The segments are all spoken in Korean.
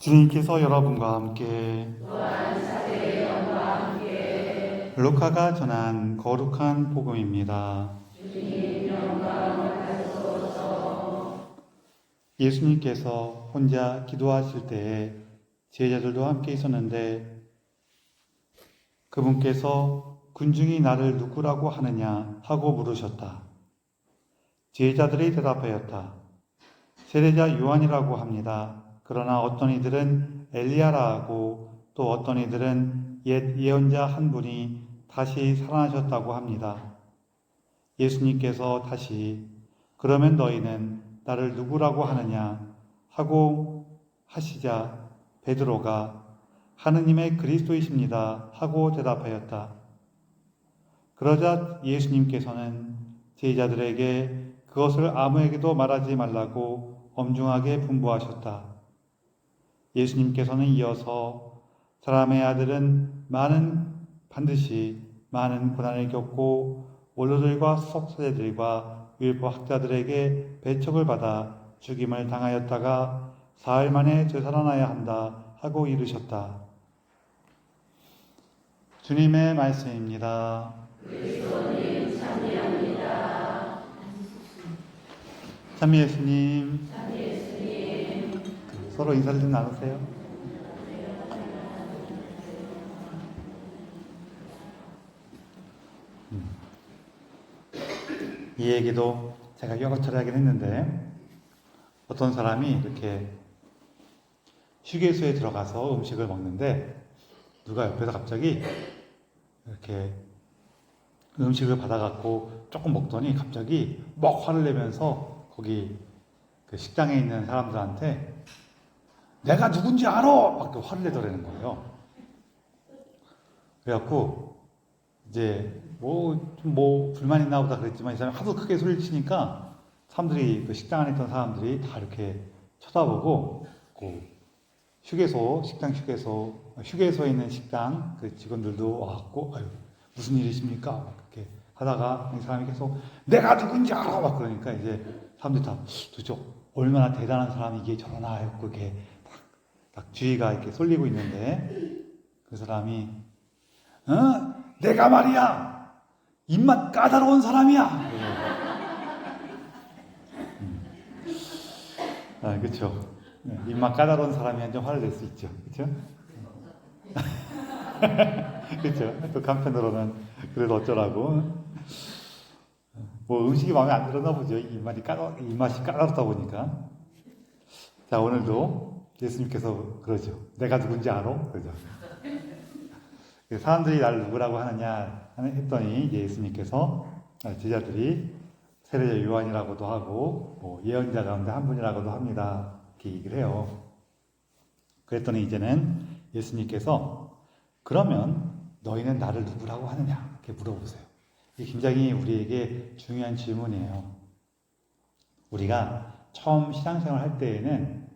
주님께서 여러분과 함께 루카가 전한 거룩한 복음입니다. 예수님께서 혼자 기도하실 때에 제자들도 함께 있었는데 그분께서 군중이 나를 누구라고 하느냐 하고 물으셨다. 제자들이 대답하였다. 세례자 요한이라고 합니다. 그러나 어떤 이들은 엘리야라 하고 또 어떤 이들은 옛 예언자 한 분이 다시 살아나셨다고 합니다. 예수님께서 다시 그러면 너희는 나를 누구라고 하느냐 하고 하시자 베드로가 하느님의 그리스도이십니다 하고 대답하였다. 그러자 예수님께서는 제자들에게 그것을 아무에게도 말하지 말라고 엄중하게 분부하셨다. 예수님께서는 이어서 사람의 아들은 반드시 많은 고난을 겪고 원로들과 수석사제들과 율법 학자들에게 배척을 받아 죽임을 당하였다가 사흘 만에 되살아나야 한다 하고 이르셨다. 주님의 말씀입니다. 그리스도님 찬미합니다. 찬미 예수님. 찬미 예수님. 서로 인사를 좀 나누세요. 이 얘기도 제가 여러 차례 하긴 했는데 어떤 사람이 이렇게 휴게소에 들어가서 음식을 먹는데 누가 옆에서 갑자기 이렇게 음식을 받아갖고 조금 먹더니 갑자기 막 화를 내면서 거기 그 식당에 있는 사람들한테 내가 누군지 알아! 막 화를 내더라는 거예요. 그래갖고 이제 뭐 불만 있나 보다 그랬지만 이 사람이 하도 크게 소리를 치니까 사람들이 그 식당 안에 있던 사람들이 다 이렇게 쳐다보고 그 휴게소에 있는 식당 그 직원들도 와갖고 아유 무슨 일이십니까? 막 그렇게 하다가 이 사람이 계속 내가 누군지 알아! 막 그러니까 이제 사람들이 다 도대체 얼마나 대단한 사람이기에 저러나 했고 이렇게 딱 주의가 이렇게 쏠리고 있는데 그 사람이 내가 말이야 입맛 까다로운 사람이야. 그렇죠. 입맛 까다로운 사람이 한 점 화를 낼 수 있죠. 그렇죠? 그렇죠. 또 한편으로는 그래도 어쩌라고. 뭐 음식이 마음에 안 들었나 보죠. 입맛이 까다롭다 보니까. 자, 오늘도 예수님께서 그러죠. 내가 누군지 알아? 그러죠. 사람들이 나를 누구라고 하느냐 했더니 예수님께서 제자들이 세례자 요한이라고도 하고 뭐 예언자 가운데 한 분이라고도 합니다. 이렇게 얘기를 해요. 그랬더니 이제는 예수님께서 그러면 너희는 나를 누구라고 하느냐 이렇게 물어보세요. 이게 굉장히 우리에게 중요한 질문이에요. 우리가 처음 신앙생활 할 때에는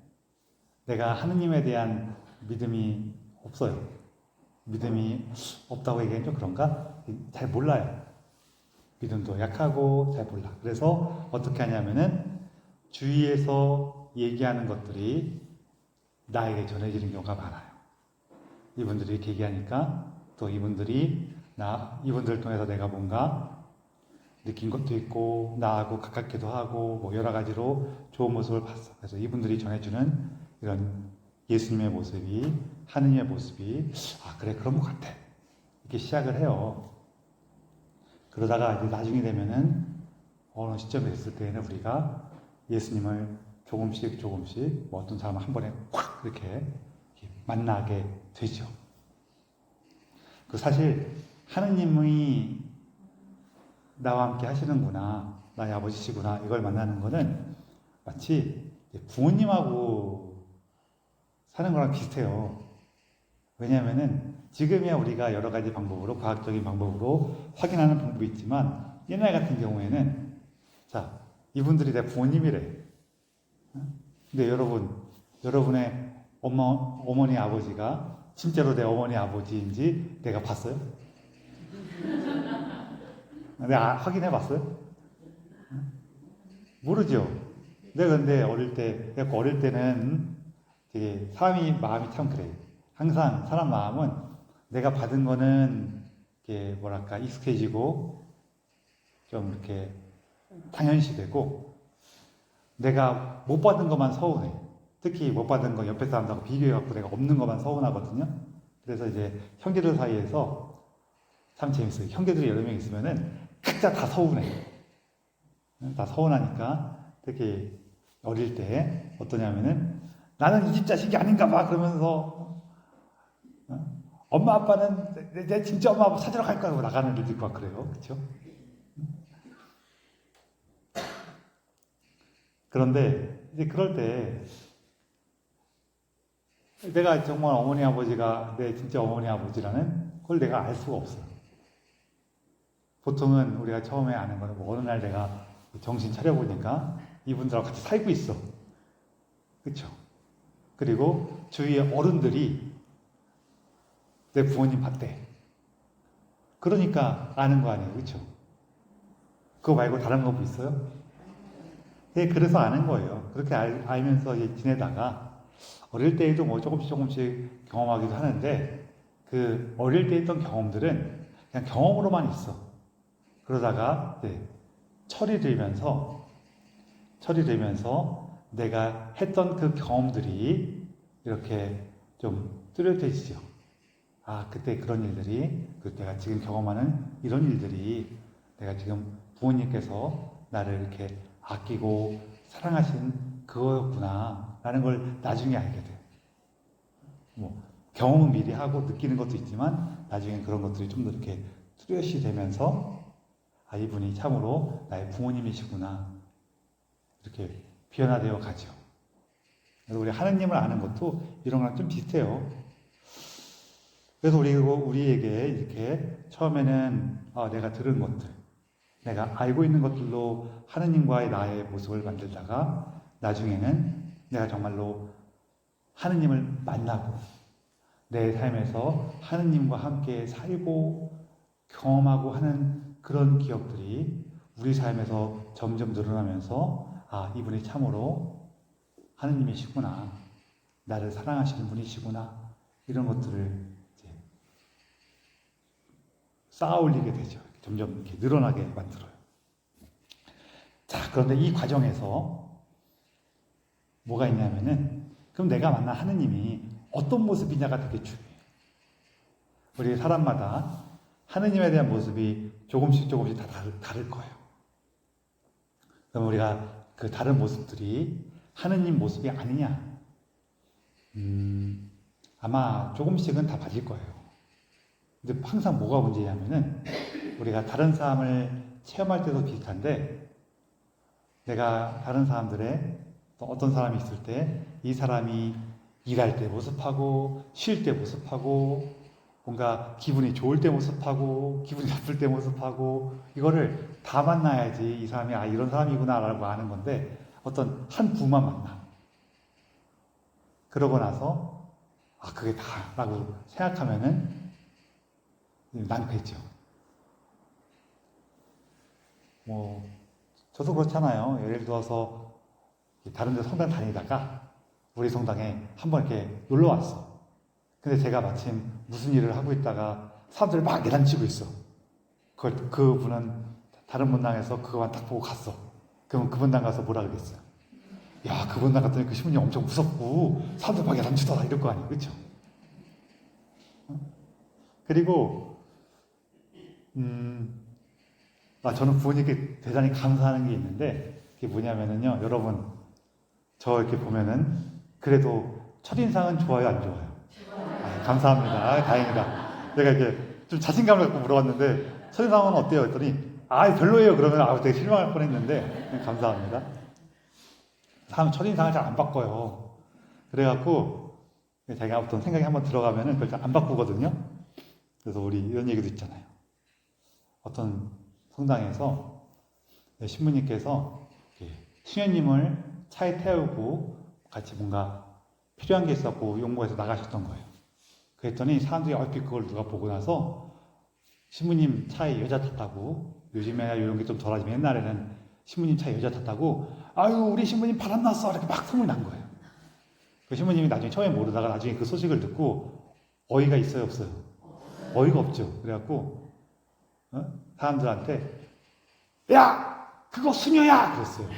내가 하느님에 대한 믿음이 없어요. 믿음이 없다고 얘기하면 좀 그런가? 잘 몰라요. 믿음도 약하고 잘 몰라. 그래서 어떻게 하냐면은 주위에서 얘기하는 것들이 나에게 전해지는 경우가 많아요. 이분들이 이렇게 얘기하니까 또 이분들을 통해서 내가 뭔가 느낀 것도 있고 나하고 가깝기도 하고 뭐 여러 가지로 좋은 모습을 봤어. 그래서 이분들이 전해주는 이런 예수님의 모습이 하느님의 모습이 그래 그런 것 같아 이렇게 시작을 해요. 그러다가 이제 나중에 되면은 어느 시점에 됐을 때에는 우리가 예수님을 조금씩 뭐 어떤 사람을 한 번에 확 이렇게 만나게 되죠. 그 사실 하느님이 나와 함께 하시는구나, 나의 아버지시구나 이걸 만나는 거는 마치 부모님하고 사는 거랑 비슷해요. 왜냐하면은 지금이야 우리가 여러 가지 방법으로 과학적인 방법으로 확인하는 방법이 있지만 옛날 같은 경우에는 자 이분들이 내 부모님이래. 근데 여러분의 어머니 아버지가 진짜로 내 어머니 아버지인지 내가 봤어요? 내가 확인해 봤어요? 모르죠. 내가 근데 어릴 때는 되게 사람이 마음이 참 그래. 항상 사람 마음은 내가 받은 거는 이게 뭐랄까 익숙해지고 좀 이렇게 당연시되고 내가 못 받은 것만 서운해. 특히 못 받은 거 옆에 사람하고 비교해갖고 내가 없는 것만 서운하거든요. 그래서 이제 형제들 사이에서 참 재밌어요. 형제들이 여러 명 있으면은 각자 다 서운해. 다 서운하니까 특히 어릴 때 어떠냐면은 나는 이 집 자식이 아닌가 봐 그러면서 엄마 아빠는 내 진짜 엄마 아빠 찾으러 갈 거야 하고 나가는 애들도 있고 막 그래요. 그렇죠? 그런데 이제 그럴 때 내가 정말 어머니 아버지가 내 진짜 어머니 아버지라는 걸 내가 알 수가 없어요. 보통은 우리가 처음에 아는 거는 뭐 어느 날 내가 정신 차려보니까 이분들하고 같이 살고 있어. 그렇죠? 그리고 주위의 어른들이 내 부모님 봤대. 그러니까 아는 거 아니에요. 그렇죠? 그거 말고 다른 거 뭐 있어요? 네, 그래서 아는 거예요. 그렇게 알면서 이제 지내다가 어릴 때에도 뭐 조금씩 경험하기도 하는데 그 어릴 때 했던 경험들은 그냥 경험으로만 있어. 그러다가 철이 들면서 내가 했던 그 경험들이 이렇게 좀 뚜렷해지죠. 아, 그때 그런 일들이, 내가 지금 경험하는 이런 일들이 내가 지금 부모님께서 나를 이렇게 아끼고 사랑하신 그거였구나 라는 걸 나중에 알게 돼요. 뭐 경험은 미리 하고 느끼는 것도 있지만 나중에 그런 것들이 좀 더 이렇게 뚜렷이 되면서 아, 이분이 참으로 나의 부모님이시구나 이렇게 변화되어 가죠. 그래서 우리 하느님을 아는 것도 이런 거랑 좀 비슷해요. 그래서 우리에게 이렇게 처음에는 내가 들은 것들, 내가 알고 있는 것들로 하느님과의 나의 모습을 만들다가 나중에는 내가 정말로 하느님을 만나고 내 삶에서 하느님과 함께 살고 경험하고 하는 그런 기억들이 우리 삶에서 점점 늘어나면서 아, 이분이 참으로 하느님이시구나. 나를 사랑하시는 분이시구나. 이런 것들을 이제 쌓아 올리게 되죠. 점점 이렇게 늘어나게 만들어요. 자, 그런데 이 과정에서 뭐가 있냐면은 그럼 내가 만난 하느님이 어떤 모습이냐가 되게 중요해요. 우리 사람마다 하느님에 대한 모습이 조금씩 다 다를 거예요. 그럼 우리가 그 다른 모습들이 하느님 모습이 아니냐? 아마 조금씩은 다 맞을 거예요. 근데 항상 뭐가 문제냐면은 우리가 다른 사람을 체험할 때도 비슷한데 내가 다른 사람들의 또 어떤 사람이 있을 때 이 사람이 일할 때 모습하고 쉴 때 모습하고 뭔가 기분이 좋을 때 모습하고 기분이 나쁠 때 모습하고 이거를 다 만나야지 이 사람이 아 이런 사람이구나 라고 아는 건데 어떤 한 부만 만나. 그러고 나서 아 그게 다라고 생각하면은 낭패죠. 뭐 저도 그렇잖아요. 예를 들어서 다른 데 성당 다니다가 우리 성당에 한번 이렇게 놀러 왔어. 근데 제가 마침 무슨 일을 하고 있다가 사람들 막 야단치고 있어. 그분은 다른 분당에서 그거만 딱 보고 갔어. 그럼 그 분당 가서 뭐라 그러겠어요? 야, 그 분당 갔더니 그 신부님 엄청 무섭고 사람들 막 야단치더라 이럴 거 아니에요. 그렇죠? 그리고 저는 부모님께 대단히 감사하는 게 있는데 그게 뭐냐면은요. 여러분 저 이렇게 보면은 그래도 첫인상은 좋아요 안 좋아요? 아, 감사합니다. 다행이다. 내가 이렇게 좀 자신감을 갖고 물어봤는데 첫인상은 어때요? 했더니 아 별로예요. 그러면 되게 실망할 뻔했는데 감사합니다. 사람 첫인상을 잘 안 바꿔요. 그래갖고 자기가 어떤 생각이 한번 들어가면은 그걸 잘 안 바꾸거든요. 그래서 우리 이런 얘기도 있잖아요. 어떤 성당에서 신부님께서 수녀님을 차에 태우고 같이 뭔가 필요한 게 있었고 용모해서 나가셨던 거예요. 그랬더니 사람들이 얼핏 그걸 누가 보고 나서 신부님 차에 여자 탔다고 요즘에야 이런 게 좀 덜하지만 옛날에는 신부님 차에 여자 탔다고 아유 우리 신부님 바람났어 이렇게 막 소문이 난 거예요. 그 신부님이 나중에 처음에 모르다가 나중에 그 소식을 듣고 어이가 있어요, 없어요? 어이가 없죠. 그래갖고 사람들한테 야! 그거 수녀야! 그랬어요.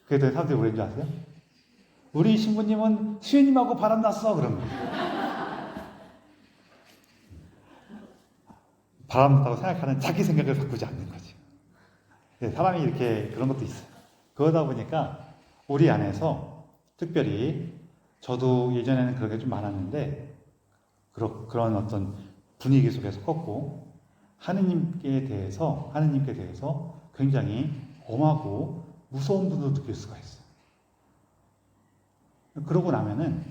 그랬더니 사람들이 뭐랬는지 아세요? 우리 신부님은 수녀님하고 바람났어. 그런 거예요. 바람났다고 생각하는 자기 생각을 바꾸지 않는 거지. 사람이 이렇게 그런 것도 있어요. 그러다 보니까 우리 안에서 특별히 저도 예전에는 그런 게 좀 많았는데 그런 어떤 분위기 속에서 컸고 하느님께 대해서 굉장히 엄하고 무서운 분도 느낄 수가 있어요. 그러고 나면은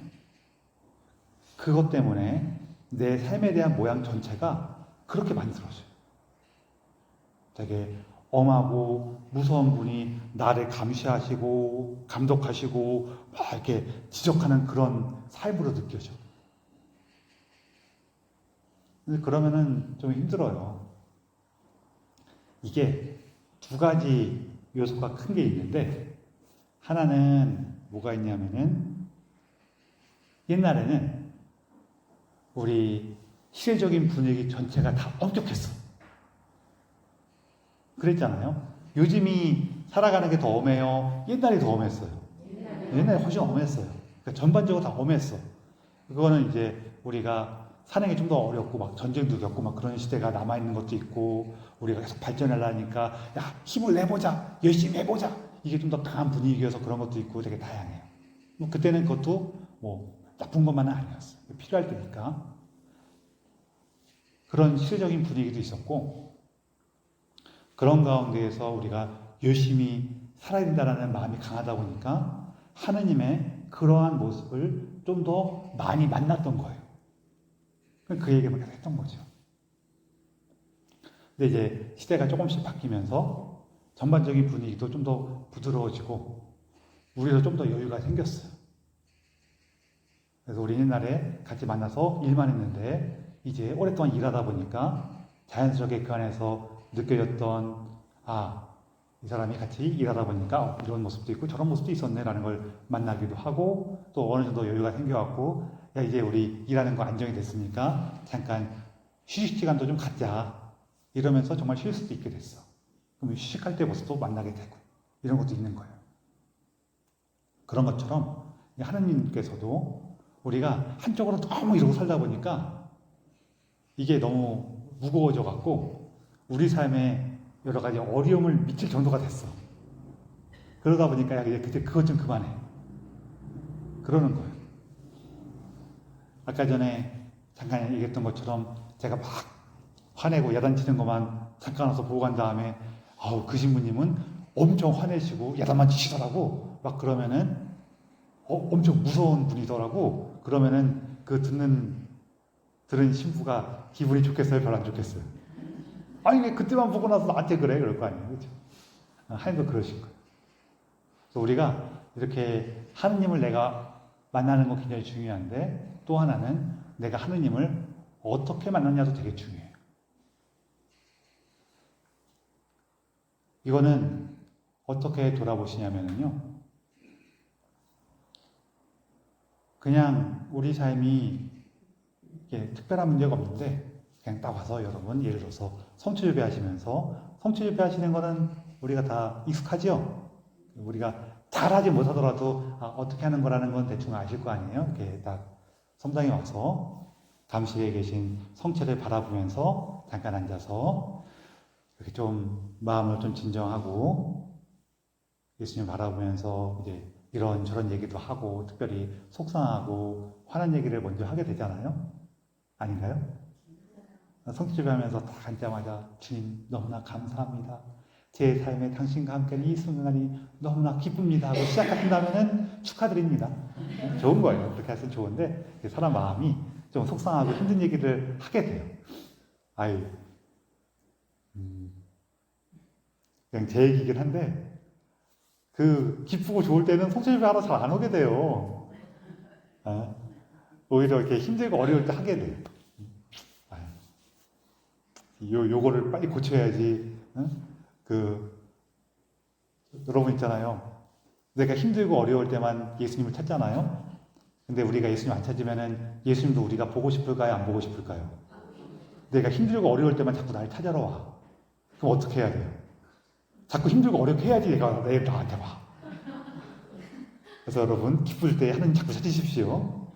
그것 때문에 내 삶에 대한 모양 전체가 그렇게 만들어져요. 되게 엄하고 무서운 분이 나를 감시하시고 감독하시고 막 이렇게 지적하는 그런 삶으로 느껴져. 근데 그러면은 좀 힘들어요. 이게 두 가지 요소가 큰 게 있는데 하나는 뭐가 있냐면은 옛날에는 우리 시대적인 분위기 전체가 다 엄격했어. 그랬잖아요. 요즘이 살아가는 게 더 엄해요? 옛날이 더 엄했어요? 옛날이 훨씬 엄했어요. 그러니까 전반적으로 다 엄했어. 그거는 이제 우리가 사는 게 좀 더 어렵고 막 전쟁도 겪고 막 그런 시대가 남아있는 것도 있고 우리가 계속 발전하려니까 야 힘을 내보자 열심히 해보자 이게 좀 더 강한 분위기여서 그런 것도 있고 되게 다양해요. 뭐 그때는 그것도 뭐 나쁜 것만은 아니었어요. 필요할 때니까 그런 시대적인 분위기도 있었고 그런 가운데에서 우리가 열심히 살아야 된다는 마음이 강하다 보니까 하느님의 그러한 모습을 좀 더 많이 만났던 거예요. 그 얘기를 계속 했던 거죠. 근데 이제 시대가 조금씩 바뀌면서 전반적인 분위기도 좀 더 부드러워지고 우리도 좀 더 여유가 생겼어요. 그래서 우리 옛날에 같이 만나서 일만 했는데 이제 오랫동안 일하다 보니까 자연스럽게 그 안에서 느껴졌던 이 사람이 같이 일하다 보니까 이런 모습도 있고 저런 모습도 있었네라는 걸 만나기도 하고 또 어느 정도 여유가 생겨갖고 야 이제 우리 일하는 거 안정이 됐으니까 잠깐 휴식 시간도 좀 갖자 이러면서 정말 쉴 수도 있게 됐어. 그럼 휴식할 때 모습도 만나게 되고 이런 것도 있는 거예요. 그런 것처럼 하느님께서도 우리가 한쪽으로 너무 이러고 살다 보니까 이게 너무 무거워져 갖고 우리 삶에 여러 가지 어려움을 미칠 정도가 됐어. 그러다 보니까 야 이제 그때 그것 좀 그만해. 그러는 거예요. 아까 전에 잠깐 얘기했던 것처럼 제가 막 화내고 야단치는 것만 잠깐 와서 보고 간 다음에 그 신부님은 엄청 화내시고 야단만 치시더라고. 막 그러면은 엄청 무서운 분이더라고. 그러면은 그 들은 신부가 기분이 좋겠어요? 별로 안 좋겠어요? 아니 왜 그때만 보고 나서 나한테 그래? 그럴 거 아니에요. 그렇죠? 하나님도 그러신 거예요. 그래서 우리가 이렇게 하느님을 내가 만나는 거 굉장히 중요한데 또 하나는 내가 하느님을 어떻게 만났냐도 되게 중요해요. 이거는 어떻게 돌아보시냐면요. 그냥 우리 삶이 이렇게 특별한 문제가 없는데 그냥 딱 와서 여러분 예를 들어서 성취 예배하시면서 성취 예배하시는 거는 우리가 다 익숙하죠? 우리가 잘하지 못하더라도 어떻게 하는 거라는 건 대충 아실 거 아니에요? 이렇게 딱 성당에 와서 감시에 계신 성체를 바라보면서 잠깐 앉아서 이렇게 좀 마음을 좀 진정하고 예수님 바라보면서 이제 이런저런 얘기도 하고 특별히 속상하고 화난 얘기를 먼저 하게 되잖아요? 아닌가요? 성취를 하면서 딱 앉자마자 주님 너무나 감사합니다. 제 삶에 당신과 함께 이 순간이 너무나 기쁩니다 하고 시작하신다면은 축하드립니다. 좋은 거예요. 그렇게 하시면 좋은데 사람 마음이 좀 속상하고 힘든 얘기를 하게 돼요. 그냥 제 얘기긴 한데 그 기쁘고 좋을 때는 성취를 하러 잘 안 오게 돼요. 오히려 이렇게 힘들고 어려울 때 하게 돼요. 요거를 빨리 고쳐야지. 여러분 있잖아요. 내가 힘들고 어려울 때만 예수님을 찾잖아요. 근데 우리가 예수님 안 찾으면은 예수님도 우리가 보고 싶을까요? 안 보고 싶을까요? 내가 힘들고 어려울 때만 자꾸 날 찾아러 와. 그럼 어떻게 해야 돼요? 자꾸 힘들고 어렵게 해야지 얘가 내일 나한테 와. 그래서 여러분 기쁠 때 하나님 자꾸 찾으십시오.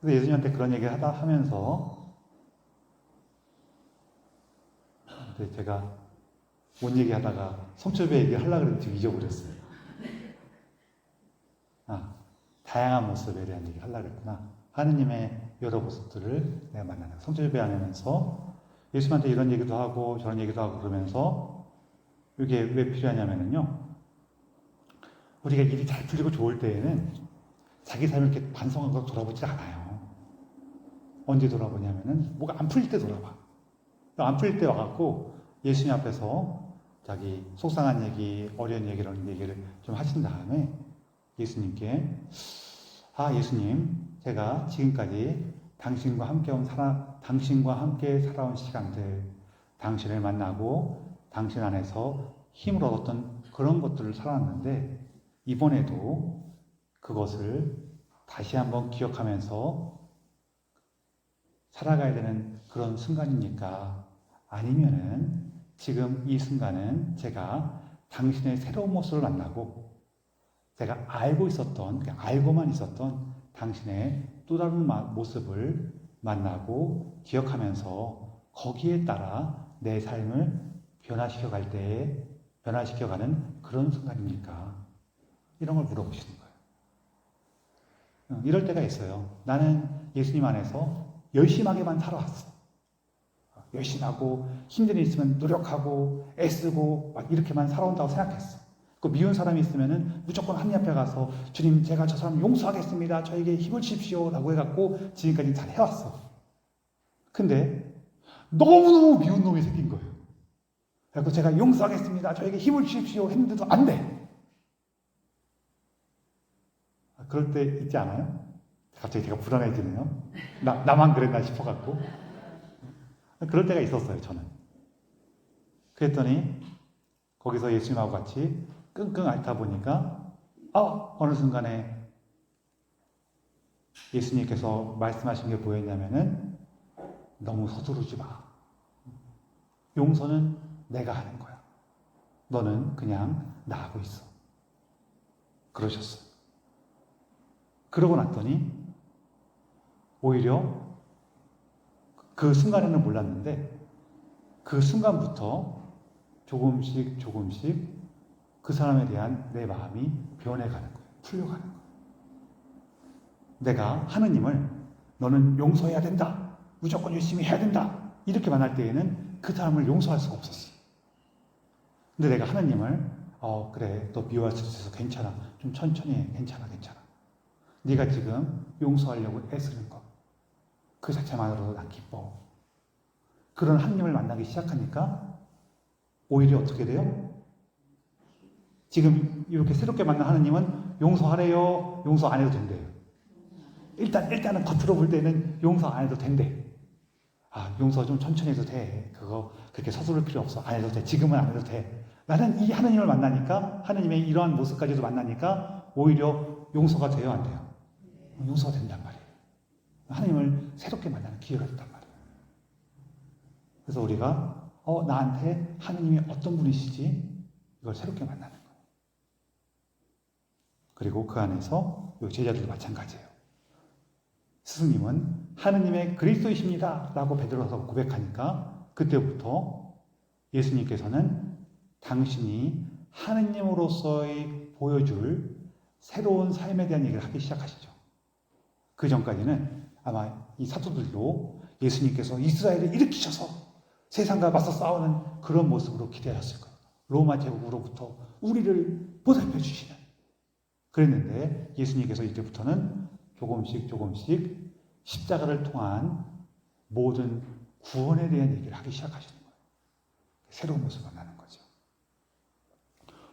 그래서 예수님한테 그런 얘기를 하면서 제가 뭔 얘기하다가 성철배 얘기를 하려고 했는데 지금 잊어버렸어요. 다양한 모습에 대한 얘기를 하려고 했구나. 하느님의 여러 모습들을 내가 만나는 성철배 안에면서 예수님한테 이런 얘기도 하고 저런 얘기도 하고 그러면서 이게 왜 필요하냐면요. 우리가 일이 잘 풀리고 좋을 때에는 자기 삶을 이렇게 반성하고 돌아보지 않아요. 언제 돌아보냐면은 뭐가 안 풀릴 때 돌아봐. 안 풀릴 때 와갖고 예수님 앞에서 자기 속상한 얘기, 어려운 얘기 이런 얘기를 좀 하신 다음에 예수님께 예수님, 제가 지금까지 당신과 함께 살아온 시간들, 당신을 만나고 당신 안에서 힘을 얻었던 그런 것들을 살았는데 이번에도 그것을 다시 한번 기억하면서 살아가야 되는 그런 순간입니까? 아니면은 지금 이 순간은 제가 당신의 새로운 모습을 만나고 제가 알고만 있었던 당신의 또 다른 모습을 만나고 기억하면서 거기에 따라 내 삶을 변화시켜가는 그런 순간입니까? 이런 걸 물어보시는 거예요. 이럴 때가 있어요. 나는 예수님 안에서 열심하게만 살아왔어. 열심히 하고 힘든 일 있으면 노력하고 애쓰고 막 이렇게만 살아온다고 생각했어. 그 미운 사람이 있으면은 무조건 하나님 앞에 가서 주님 제가 저 사람 용서하겠습니다. 저에게 힘을 주십시오. 라고 해갖고 지금까지 잘 해왔어. 근데 너무너무 미운 놈이 생긴 거예요. 그래서 제가 용서하겠습니다. 저에게 힘을 주십시오. 했는데도 안 돼. 그럴 때 있지 않아요? 갑자기 제가 불안해지네요. 나만 그랬나 싶어갖고. 그럴 때가 있었어요, 저는. 그랬더니 거기서 예수님하고 같이 끙끙 앓다 보니까 어느 순간에 예수님께서 말씀하신 게 뭐였냐면은 너무 서두르지 마. 용서는 내가 하는 거야. 너는 그냥 나하고 있어. 그러셨어요. 그러고 났더니 오히려 그 순간에는 몰랐는데 그 순간부터 조금씩 그 사람에 대한 내 마음이 변해가는 거예요. 풀려가는 거예요. 내가 하느님을 너는 용서해야 된다. 무조건 열심히 해야 된다. 이렇게 말할 때에는 그 사람을 용서할 수가 없었어요. 근데 내가 하느님을 그래 너 미워할 수 있어서 괜찮아. 좀 천천히 해. 괜찮아. 네가 지금 용서하려고 애쓰는 것 그 자체만으로도 난 기뻐. 그런 하느님을 만나기 시작하니까 오히려 어떻게 돼요? 지금 이렇게 새롭게 만난 하느님은 용서하래요? 용서 안 해도 된대요. 일단은 겉으로 볼 때는 용서 안 해도 된대. 용서 좀 천천히 해도 돼. 그거 그렇게 서두를 필요 없어. 안 해도 돼. 지금은 안 해도 돼. 나는 이 하느님을 만나니까 하느님의 이러한 모습까지도 만나니까 오히려 용서가 돼요? 안 돼요? 용서가 된단 말이에요. 하느님을 새롭게 만나는 기회가 됐단 말이에요. 그래서 우리가 나한테 하느님이 어떤 분이시지? 이걸 새롭게 만나는 거예요. 그리고 그 안에서 제자들도 마찬가지예요. 스승님은 하느님의 그리스도이십니다 라고 베드로서 고백하니까 그때부터 예수님께서는 당신이 하느님으로서의 보여줄 새로운 삶에 대한 얘기를 하기 시작하시죠. 그 전까지는 아마 이 사도들도 예수님께서 이스라엘을 일으키셔서 세상과 맞서 싸우는 그런 모습으로 기대하셨을 거예요. 로마 제국으로부터 우리를 보살펴 주시는. 그랬는데 예수님께서 이제부터는 조금씩 십자가를 통한 모든 구원에 대한 얘기를 하기 시작하시는 거예요. 새로운 모습을 만나는 거죠.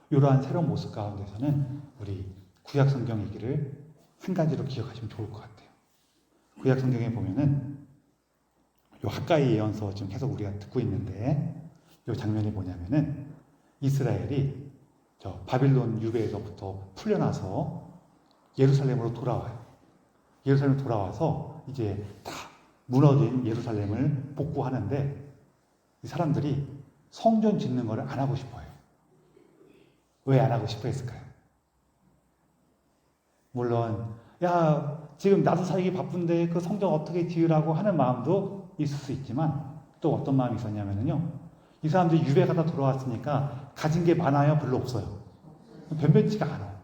이러한 새로운 모습 가운데서는 우리 구약 성경 얘기를 한 가지로 기억하시면 좋을 것 같아요. 구약 성경에 보면은 요 학가의 예언서 지금 계속 우리가 듣고 있는데 이 장면이 뭐냐면은 이스라엘이 저 바빌론 유배에서부터 풀려나서 예루살렘으로 돌아와요. 예루살렘 돌아와서 이제 다 무너진 예루살렘을 복구하는데 이 사람들이 성전 짓는 거를 안 하고 싶어요. 왜 안 하고 싶어 했을까요? 물론 야 지금 나도 살기 바쁜데 그 성전 어떻게 지으라고 하는 마음도 있을 수 있지만 또 어떤 마음이 있었냐면요. 이 사람들이 유배 가다 돌아왔으니까 가진 게 많아요? 별로 없어요. 변변치가 않아.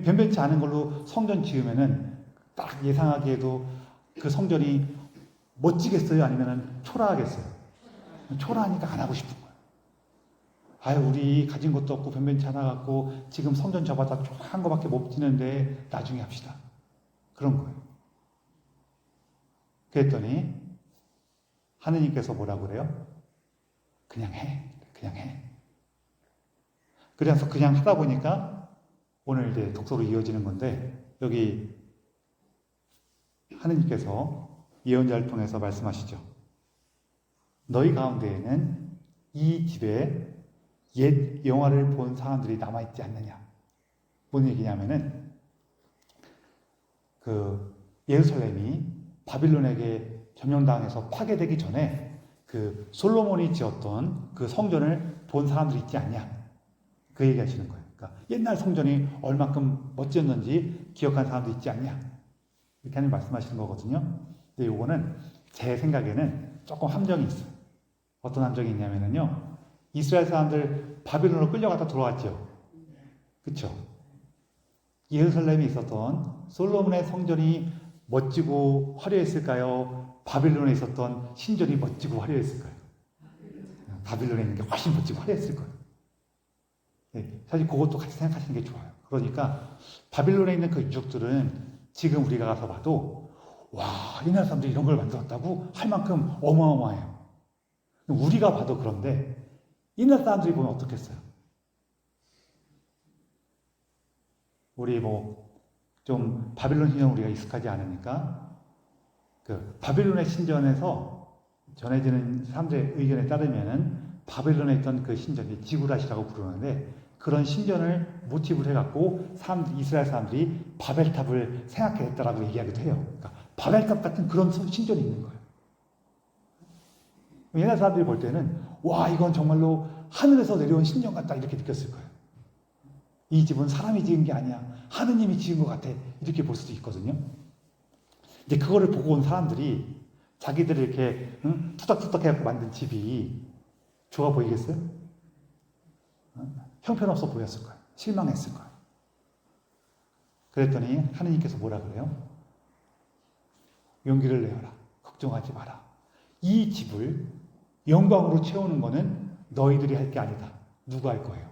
변변치 않은 걸로 성전 지으면은 딱 예상하기에도 그 성전이 멋지겠어요? 아니면은 초라하겠어요? 초라하니까 안 하고 싶은 거예요. 아유, 우리 가진 것도 없고 변변치 않아 갖고 지금 성전 접어다 한 거밖에 못 짓는데 나중에 합시다. 그런 거예요. 그랬더니 하느님께서 뭐라고 그래요? 그냥 해. 그냥 해. 그래서 그냥 하다 보니까 오늘 이제 독서로 이어지는 건데 여기 하느님께서 예언자를 통해서 말씀하시죠. 너희 가운데에는 이 집에 옛 영화를 본 사람들이 남아있지 않느냐. 뭔 얘기냐면은 그 예루살렘이 바빌론에게 점령당해서 파괴되기 전에 그 솔로몬이 지었던 그 성전을 본 사람들이 있지 않냐. 그 얘기 하시는 거예요. 그러니까 옛날 성전이 얼만큼 멋졌는지 기억한 사람도 있지 않냐. 이렇게 하는 말씀하시는 거거든요. 근데 요거는 제 생각에는 조금 함정이 있어요. 어떤 함정이 있냐면요. 이스라엘 사람들 바빌론으로 끌려갔다 돌아왔죠. 그쵸? 예루살렘에 있었던 솔로몬의 성전이 멋지고 화려했을까요? 바빌론에 있었던 신전이 멋지고 화려했을까요? 바빌론에 있는 게 훨씬 멋지고 화려했을 거예요. 네, 사실 그것도 같이 생각하시는 게 좋아요. 그러니까 바빌론에 있는 그 유적들은 지금 우리가 가서 봐도 와, 옛날 사람들이 이런 걸 만들었다고 할 만큼 어마어마해요. 우리가 봐도 그런데 옛날 사람들이 보면 어떻겠어요? 우리 좀 바빌론 신전 우리가 익숙하지 않으니까 그 바빌론의 신전에서 전해지는 사람들의 의견에 따르면은 바빌론에 있던 그 신전이 지구라시라고 부르는데 그런 신전을 모티브로 해갖고 이스라엘 사람들이 바벨탑을 생각했다라고 얘기하기도 해요. 그러니까 바벨탑 같은 그런 신전이 있는 거예요. 옛날 사람들이 볼 때는 와 이건 정말로 하늘에서 내려온 신전 같다 이렇게 느꼈을 거예요. 이 집은 사람이 지은 게 아니야. 하느님이 지은 것 같아. 이렇게 볼 수도 있거든요. 근데 그거를 보고 온 사람들이 자기들이 이렇게 투닥투닥 해갖고 만든 집이 좋아 보이겠어요? 형편없어 보였을 거예요. 실망했을 거예요. 그랬더니 하느님께서 뭐라 그래요? 용기를 내어라. 걱정하지 마라. 이 집을 영광으로 채우는 거는 너희들이 할 게 아니다. 누가 할 거예요?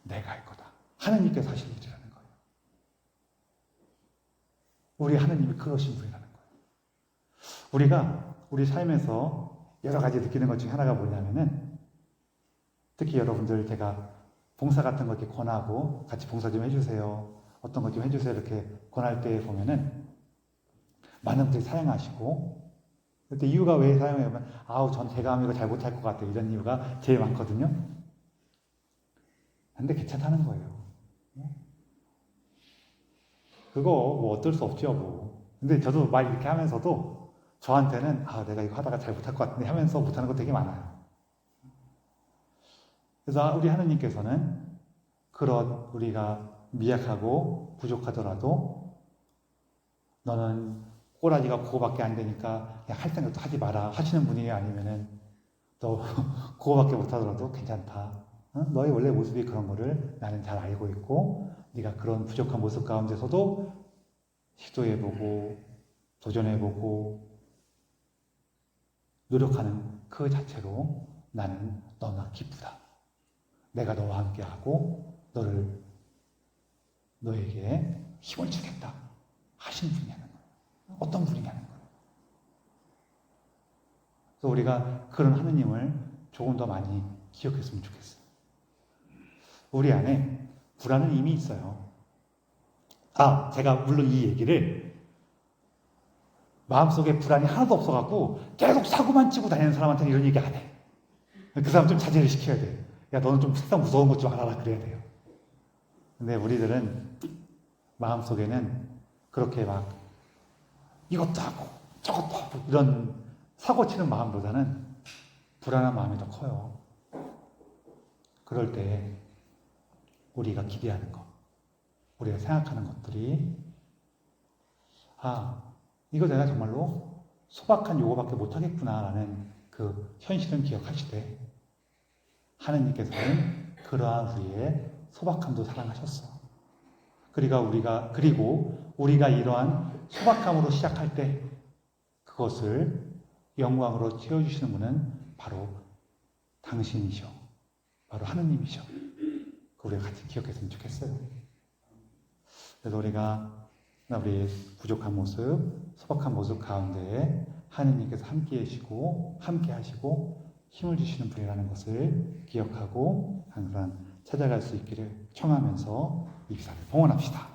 내가 할 거다. 하느님께서 하실 일이라는 거예요. 우리 하느님이 그러신 분이라는 거예요. 우리가 우리 삶에서 여러 가지 느끼는 것 중에 하나가 뭐냐면은 특히 여러분들 제가 봉사 같은 거 이렇게 권하고 같이 봉사 좀 해주세요. 어떤 것 좀 해주세요. 이렇게 권할 때 보면은 많은 분들이 사용하시고 그때 이유가 왜 사용해보면 아우 전 제가 하면 이거 잘 못할 것 같아요. 이런 이유가 제일 많거든요. 근데 괜찮다는 거예요. 그거 뭐 어쩔 수 없죠 뭐. 근데 저도 말 이렇게 하면서도 저한테는 아 내가 이거 하다가 잘 못할 것 같은데 하면서 못하는 거 되게 많아요. 그래서 우리 하느님께서는 그런 우리가 미약하고 부족하더라도 너는 꼬라지가 그거밖에 안 되니까 그냥 할 생각도 하지 마라 하시는 분이 아니면은 너 그거밖에 못하더라도 괜찮다. 너의 원래 모습이 그런 거를 나는 잘 알고 있고 네가 그런 부족한 모습 가운데서도 시도해보고 도전해보고 노력하는 그 자체로 나는 너나 기쁘다. 내가 너와 함께하고 너에게 힘을 주겠다 하시는 분이냐는 거예요. 어떤 분이냐는 거예요. 그래서 우리가 그런 하느님을 조금 더 많이 기억했으면 좋겠어요. 우리 안에 불안은 이미 있어요. 제가 물론 이 얘기를 마음속에 불안이 하나도 없어갖고 계속 사고만 치고 다니는 사람한테는 이런 얘기 안 해. 그 사람 좀 자제를 시켜야 돼요. 야, 너는 좀 세상 무서운 것 좀 알아라. 그래야 돼요. 근데 우리들은 마음속에는 그렇게 막 이것도 하고 저것도 하고 이런 사고 치는 마음보다는 불안한 마음이 더 커요. 그럴 때 우리가 기대하는 것, 우리가 생각하는 것들이 이거 내가 정말로 소박한 요거밖에 못하겠구나라는 그 현실은 기억하시되 하느님께서는 그러한 우리의 소박함도 사랑하셨어. 그리고 우리가 이러한 소박함으로 시작할 때 그것을 영광으로 채워주시는 분은 바로 당신이셔. 바로 하느님이셔. 우리가 같이 기억했으면 좋겠어요. 그래서 우리가 우리의 부족한 모습, 소박한 모습 가운데에 하느님께서 함께 하시고 힘을 주시는 분이라는 것을 기억하고 항상 찾아갈 수 있기를 청하면서 이 기사를 봉헌합시다.